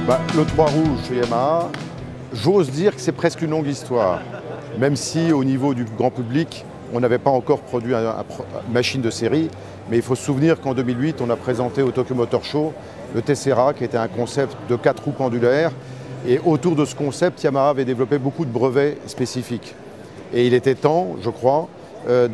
Le 3 roues chez Yamaha, j'ose dire que c'est presque une longue histoire. Même si au niveau du grand public, on n'avait pas encore produit une machine de série. Mais il faut se souvenir qu'en 2008, on a présenté au Tokyo Motor Show le Tessera, qui était un concept de 4 roues pendulaires. Et autour de ce concept, Yamaha avait développé beaucoup de brevets spécifiques. Et il était temps, je crois,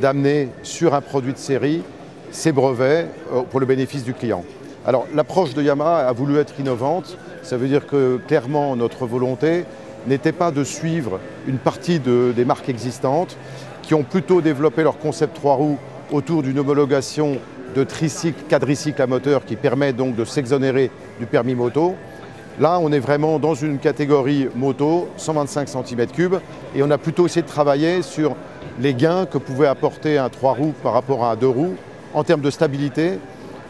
d'amener sur un produit de série ces brevets pour le bénéfice du client. Alors l'approche de Yamaha a voulu être innovante. Ça veut dire que clairement notre volonté n'était pas de suivre une partie des marques existantes qui ont plutôt développé leur concept 3 roues autour d'une homologation de tricycle, quadricycle à moteur qui permet donc de s'exonérer du permis moto. Là, on est vraiment dans une catégorie moto, 125 cm3, et on a plutôt essayé de travailler sur les gains que pouvait apporter un 3 roues par rapport à un 2 roues, en termes de stabilité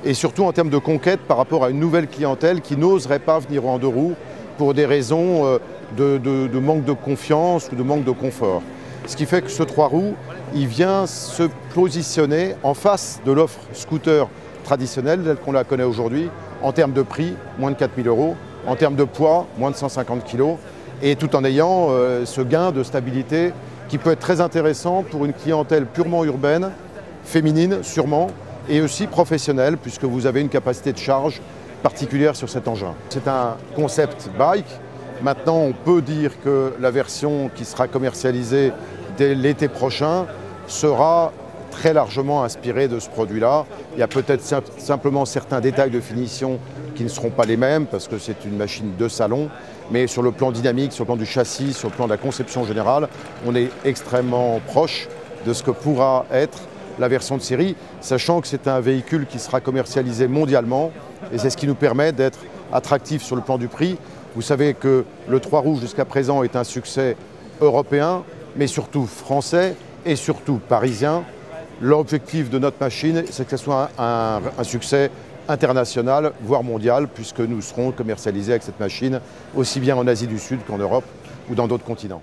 et surtout en termes de conquête par rapport à une nouvelle clientèle qui n'oserait pas venir en 2 roues pour des raisons de manque de confiance ou de manque de confort. Ce qui fait que ce 3 roues, il vient se positionner en face de l'offre scooter traditionnelle telle qu'on la connaît aujourd'hui, en termes de prix, moins de 4 000 €, en termes de poids, moins de 150 kg, et tout en ayant ce gain de stabilité qui peut être très intéressant pour une clientèle purement urbaine, féminine sûrement, et aussi professionnelle, puisque vous avez une capacité de charge particulière sur cet engin. C'est un concept bike. Maintenant, on peut dire que la version qui sera commercialisée dès l'été prochain sera très largement inspirée de ce produit-là. Il y a peut-être simplement certains détails de finition qui ne seront pas les mêmes parce que c'est une machine de salon, mais sur le plan dynamique, sur le plan du châssis, sur le plan de la conception générale, on est extrêmement proche de ce que pourra être la version de série, sachant que c'est un véhicule qui sera commercialisé mondialement et c'est ce qui nous permet d'être attractif sur le plan du prix. Vous savez que le 3 roues jusqu'à présent est un succès européen, mais surtout français et surtout parisien. L'objectif de notre machine, c'est que ce soit un succès international, voire mondial, puisque nous serons commercialisés avec cette machine aussi bien en Asie du Sud qu'en Europe ou dans d'autres continents.